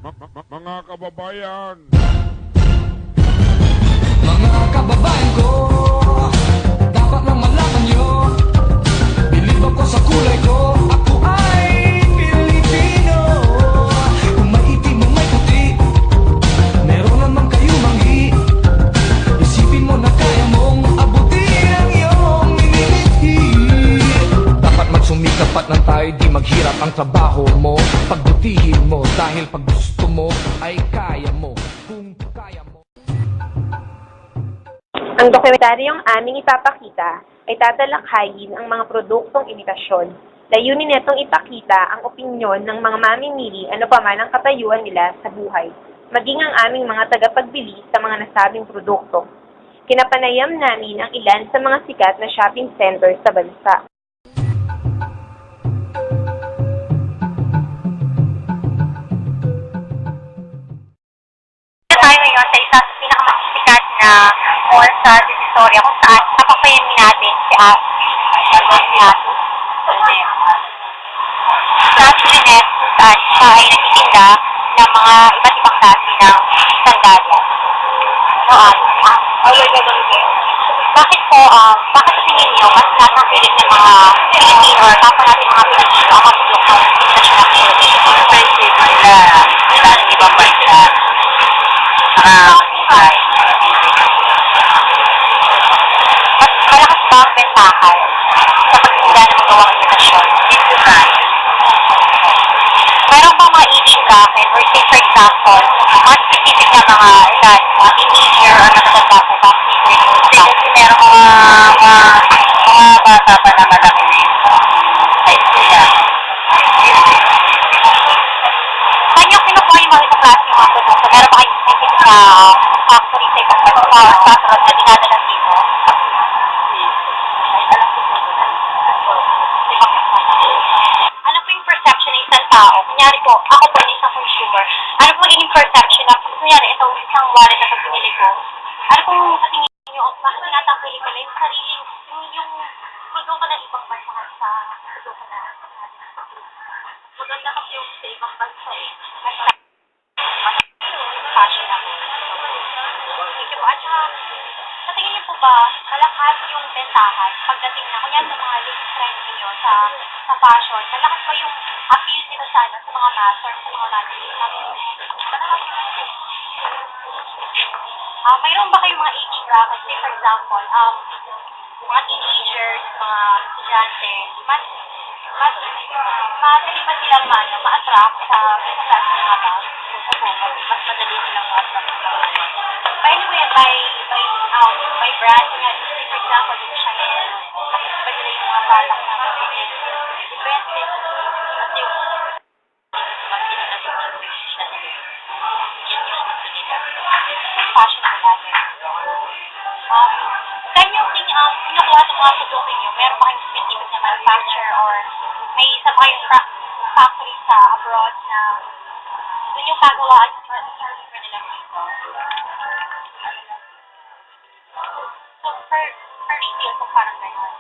Mga kababayan, Mga kababayan ko, dapat lang malaman nyo, bilib ako sa kulay ko, ako ay Pilipino. Kung may itim o may puti, meron naman kayo manghi. Isipin mo na kaya mong abutin ang iyong minimithi. Dapat magsumikap at nang tayo di maghirap ang trabaho mo. Pagbutihin mo dahil pag gusto mo ay kaya mo. Kung kaya mo. Ang dokumentaryong aming ipapakita ay tatalakhayin ang mga produktong imitasyon. Layunin nitong ipakita ang opinyon ng mga mamimili ano pa man ang katayuan nila sa buhay, maging ang aming mga tagapagbili sa mga nasabing produkto. Kinapanayam namin ang ilan sa mga sikat na shopping center sa bansa. Tayo ngayon sa isa sa pinakamasikat na mall sa Divisoria kung saan napapayamin natin si Ate. Sa Jeanette kung saan siya ay nagtitinda ng mga iba't ibang klase ng sandalya. Bakit po, bakit tingin niyo mas nakakapilit ng mga Pilipino or kapwa natin mga Pilipino ang mga produktong international Pilipino? Expensive nila sa ibang bansa. Mas malakas ba ang bentahan sa pagtinda ng magawang imitasyon? Dito na. Meron bang mga age bracket or say for example, mga specific na mga edad, mga teenager or matatanda po ba? Kasi meron mga bata pa na malaki na yun. Size nila. Saan yung kinukuha yung mga ibang klase ng mga produkto? Meron ba kayong specific na factory sa ibang bansa na dinadala dito? Ano po yung perception ng isang tao? Kunyari po, ako po isang consumer. Ano po magiging perception na, kunyari, itong isang wallet na pagpinili ko? Ano po sa tingin niyo, bakit tinatapili ko na yung sariling, yung produkto ng ibang bansa sa produkto na maganda kasi yung sa ibang bansa eh. Fashion ako. Thank you po. At saka, sa tingin niyo po ba, malakas yung bentahan pagdating na, kunyari sa mga latest trend niyo sa fashion, malakas ba yung appeal nila sana sa mga mass or sa mga mayroon ba kayong mga age bracket? Say for example, mga teenagers, mga estudyante, madali ba silang ma-attract sa class ng mga bag? Mas madali silang ma-attract sa mga bag. By the way, by brand, say for example, yung Chanel, nakikita ba nila yung mga product na depende. Kasi yung mag-in na sa mga Chanel. Yan yung gusto nila. Fashion na lagi. Saan yung kinukuha sa mga produkto nyo? Meron ba kayong specific na manufacturer or may isa pa kayong factory sa abroad na doon yung gagawaan yung deliver nila dito? So, per retail kung parang gano'n.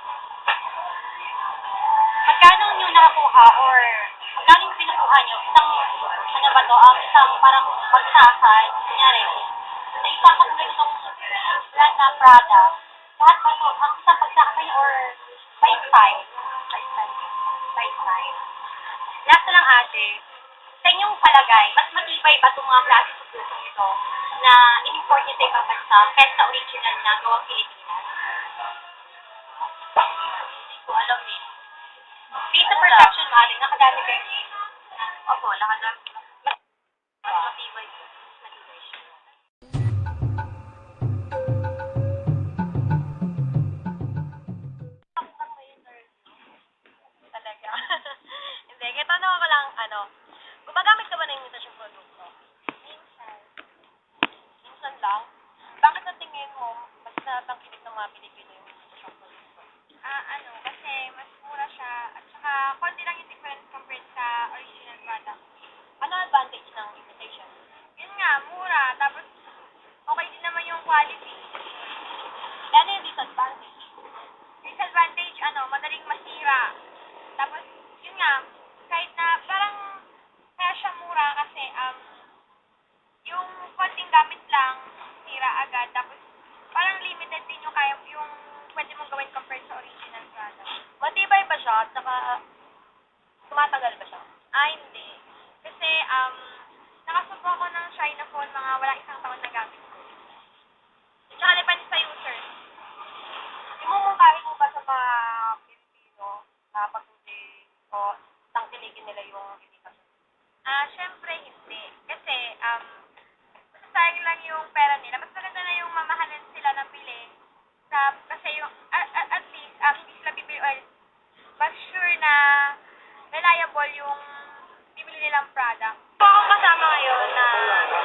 Magkano nyo nakakuha or magkano yung pinukuha nyo? Isang, ano ba to, isang parang bagsakan, kunyari, sa isang katulad itong brand na Prada, lahat ba ito, ang isang bagsakan kayo or by size? By size. Last na lang ate, sa inyong palagay, mas matibay ba itong mga klase ng produkto nito na in-import nyo sa ibang bansa kaysa sa original na gawang Pilipinas? Hindi ko alam eh. Based sa perception mo, aling nakadami kayo eh. Opo, nakadami. Mas matibay siya. Talaga. Hindi, tanong ko lang, gumagamit ka ba ng imitasyong produkto? Minsan. Minsan lang? Bakit sa tingin mo, mas natangkilik ng mga Pilipino yung imitasyong produkto? Kasi mas mura siya, at saka konti lang yung difference compared sa original product. Ano ang advantage ng imitation? Yun nga, mura, tapos okay din naman yung quality. Ano yung disadvantage? Disadvantage, madaling masira. Tapos, yun nga, kahit na parang kaya siya mura kasi at saka tumatagal ba siya? Hindi. Kasi, nakasubo ako ng China phone mga wala isang taon na gamit ko. Tsaka depende sa user. Imumungkahin mo ba sa mga Pilipino na pag-uling o tangkilikin nila yung imitasyon? Syempre hindi. Kasi, sayang lang yung pera nila. Mas maganda na yung mamahalin sila ng bili. Kasi yung, at least, hindi sila bibili or mas sure na reliable yung bibili nilang product. So, ako kasama ngayon na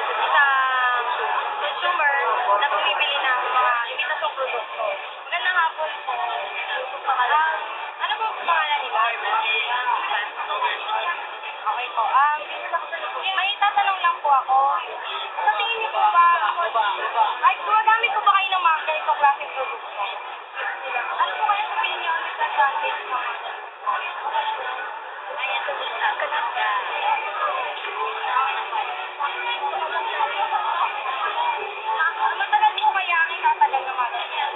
isang consumer na bumibili ng mga imitasyong produkto. Magandang hapon po. Ano po ang pangalan nila? Okay po. May tatanong lang po ako. Sa tingin niyo po ba, ay, gumagamit po ba kayo ng mga ganitong klaseng produkto? Ano po kayo sabihin niyo ang disadvantage ng mga ayan, kananda. Matagal po kaya ang itatagal na mga ganyan?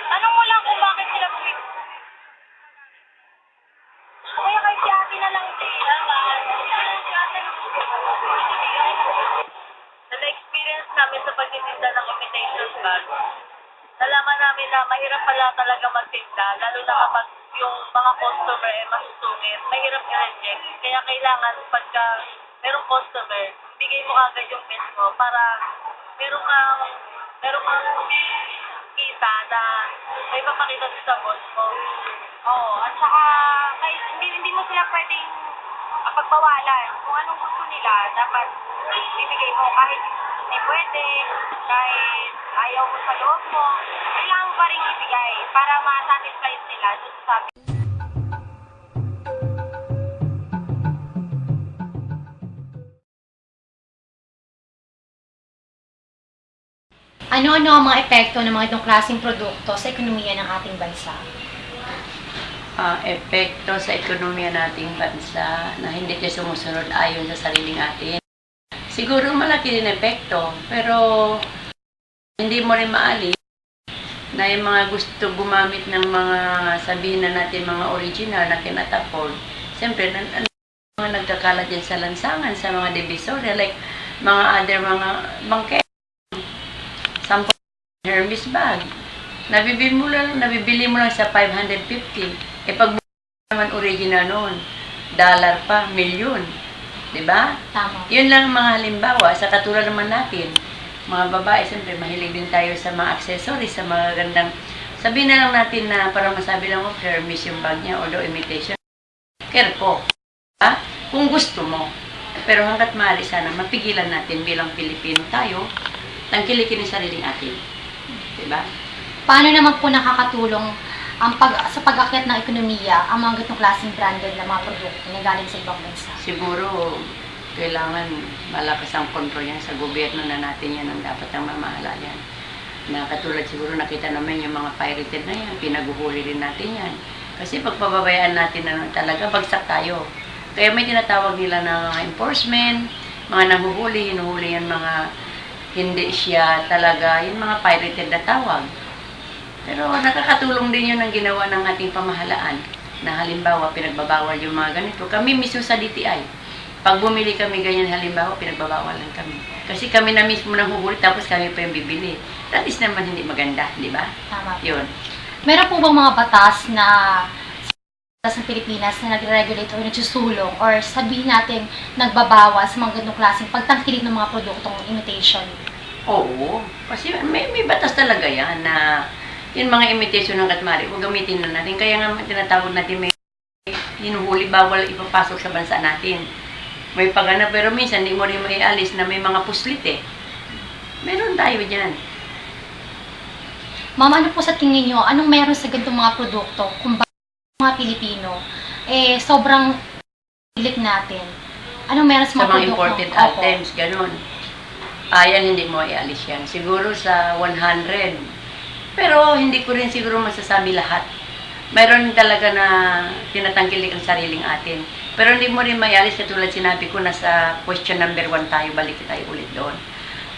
Tanong mo lang kung bakit sila bumibili. Kaya kay Tiaki na lang din. Na-experience namin sa pagtitinda ng imitation bag, nalaman namin na mahirap pala talaga magtinda, lalo na kapag yung mga customer ay masusungit, mahirap i-reject. Kaya kailangan pagka merong customer, bigay mo agad yung best mo para meron kang kita na may papakita sa boss mo. Oo, at saka kahit hindi mo sila pwedeng pagbawalan. Kung anong gusto nila, dapat ibigay mo kahit hindi pwede, kahit ayaw mo sa loob mo, kailangan pa rin ibigay para ma-satisfy sila dun sa sabi. Ano-ano ang mga epekto ng mga itong klaseng produkto sa ekonomiya ng ating bansa? Epekto sa ekonomiya nating bansa na hindi tayo sumusunod ayon sa sariling atin. Siguro malaki din epekto, pero hindi mo rin maalis na yung mga gusto gumamit ng mga sabihin na natin mga original na kinatapon. Siyempre, mga nagkakalat din sa lansangan, sa mga divisoria, like mga other mga bangke. Sample Hermes bag. Nabibili mo lang sa 550. Pag naman original noon, dollar pa, milyon. Diba? Tama. Yun lang ang mga halimbawa. Sa katulad naman natin, mga babae, siyempre, mahilig din tayo sa mga accessories, sa mga gandang... Sabihin na lang natin na parang masabi lang mo, Hermes yung bag niya, although imitation. Kerpo. Diba? Kung gusto mo. Pero hanggat maaari sana, mapigilan natin bilang Pilipino tayo, tangkilikin ang sariling atin. Diba? Paano naman po nakakatulong sa pag-akyat ng ekonomiya ang mga ganitong klaseng branded na mga produkto na galing sa ibang bansa? Siguro, kailangan malakas ang kontrol yan sa gobyerno na natin yan ang dapat ang mamahala yan. Na katulad siguro nakita naman yung mga pirated na yan, pinaguhuli rin natin yan. Kasi pagpababayaan natin na talaga, bagsak tayo. Kaya may tinatawag nila na mga enforcement, mga nahuhuli, hinuhuli yan mga hindi siya talaga, yung mga pirated na tawag. Pero nakakatulong din yun ang ginawa ng ating pamahalaan. Na halimbawa, pinagbabawal yung mga ganito. Kami mismo sa DTI, pag bumili kami ganyan halimbawa, pinagbabawalan kami. Kasi kami na mismo nang huhuli, tapos kami pa yung bibili. That is naman hindi maganda, di ba? Tama. Yun. Meron po bang mga batas na sa Pilipinas na nagre-regulate or nagsusulong or sabihin natin nagbabawas sa mga ganitong klaseng pagtangkilik ng mga produktong imitation? Oo, kasi may batas talaga yan na yung mga imitation ng katmari, kung gamitin na natin. Kaya nga tinatawag natin may hinuhuli, bawal ipapasok sa bansa natin. May pagana, pero minsan hindi mo rin maialis na may mga puslit eh. Meron tayo dyan. Ma'am, ano po sa tingin nyo, anong meron sa ganitong mga produkto kung bakit mga Pilipino, sobrang hilig natin? Anong meron sa Sa mga mga produkto? imported Opo. items, ganun. Ayan, hindi mo ialis yan. Siguro sa 100. Pero hindi ko rin siguro masasabi lahat. Mayroon talaga na tinatangkilik ang sariling atin. Pero hindi mo rin maialis, katulad sinabi ko, nasa question number 1 tayo, balik tayo ulit doon.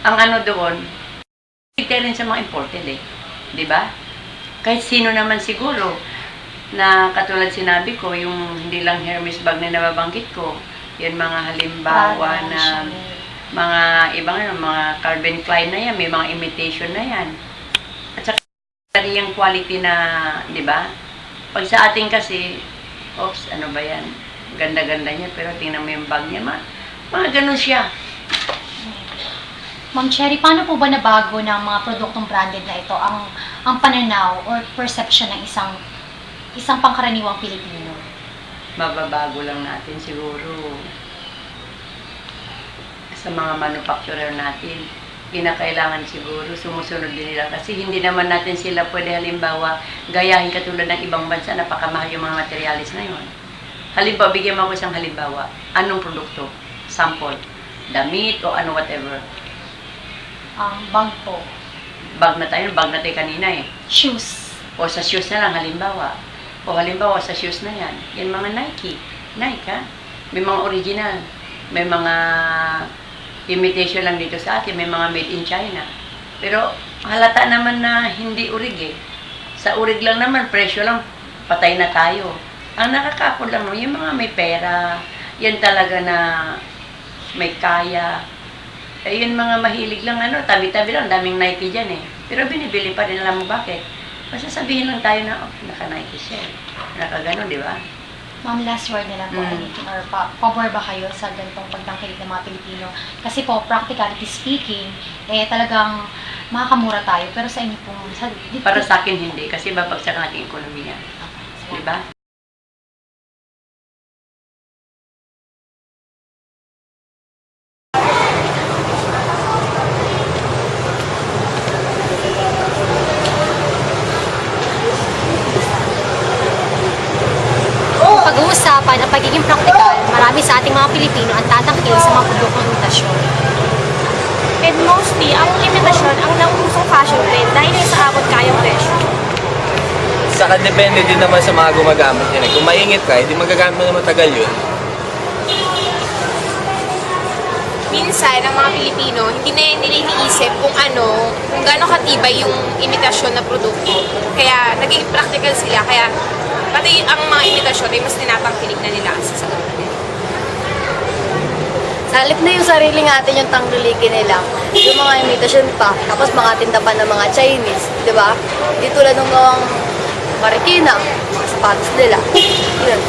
Ang ano doon, hindi rin sa mga imported eh. Di ba? Kahit sino naman siguro, na katulad sinabi ko, yung hindi lang Hermes bag na nababanggit ko, yan mga halimbawa na mga ibang mga Calvin Klein na yan, may mga imitation na yan. At saka yung quality na, di ba? Pag sa atin kasi, oops, ano ba yan? Ganda-ganda niya, pero tingnan mo yung bag niya, mga ganun siya. Ma'am Cherry, paano po ba nabago ng mga produktong branded na ito ang pananaw or perception ng isang pangkaraniwang Pilipino? Mababago lang natin siguro sa mga manufacturer natin. Kinakailangan siguro sumusunod din nila kasi hindi naman natin sila pwede halimbawa gayahin katulad ng ibang bansa, napakamahal yung mga materialis na yun. Halimbawa, bigyan mo ako isang halimbawa. Anong produkto? Sample. Damit o ano whatever. Bag po. Bag na tayo kanina eh. Shoes. O sa shoes na lang halimbawa. O halimbawa sa shoes na yan. Yan mga Nike. Nike ha? May mga original. May mga imitation lang dito sa atin. May mga made in China. Pero halata naman na hindi urig eh. Sa urig lang naman, presyo lang, patay na tayo. Ang nakakapod lang yung mga may pera. Yan talaga na may kaya. Eh, yun mga mahilig lang, tabi-tabi lang, daming Nike dyan eh. Pero binibili pa rin, alam mo bakit? Basta sabihin lang tayo na, naka-Nike siya eh. Naka-ganon, di ba? Ma'am, last word na lang po, anything or pabor ba kayo sa ganitong pagtangkilik ng mga Pilipino? Kasi po, practicality speaking, talagang makakamura tayo. Pero sa inyo po, Para sa akin hindi, kasi babagsak ang ating ekonomiya. Di ba? Pag-uusapan ang pagiging praktikal, marami sa ating mga Pilipino ang tatangkil sa mga produktong imitasyon. And mostly, ang imitasyon ang nauusong fashion trend dahil sa abot kayang presyo. Saka depende din naman sa mga gumagamit yun. Kung maingit ka, hindi magagamit mo na matagal yun. Minsan, ang mga Pilipino, hindi na nila iniisip kung gaano katibay yung imitasyon na produkto. Kaya, naging practical sila. Kaya, pati ang mga imitasyon ay mas tinatangkilik na nila sa sagot. Salip na yung sarili natin yung tangkilikin nila. Yung mga imitasyon pa, tapos mga tinda pa ng mga Chinese, di ba? Di tulad ng gawang Marikina, mga sapatos nila. Yun.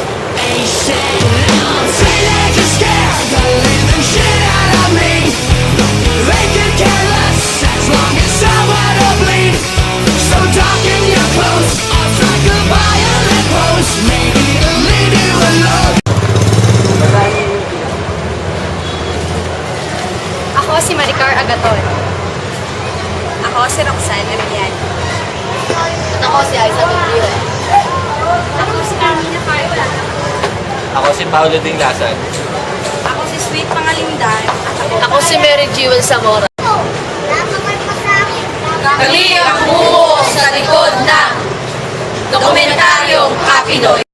Ako si Maricar Agaton. Ako si Roxanne Arellano. At ako si Aiza Mendion. Ako si Carmina Carla. Ako si Paolo Dinglasan. Ako si Sweet Pangalindan. At Ako si Mary Jewel Zamora. Kami ang buo sa likod ng Dokumentaryong Kapinoy.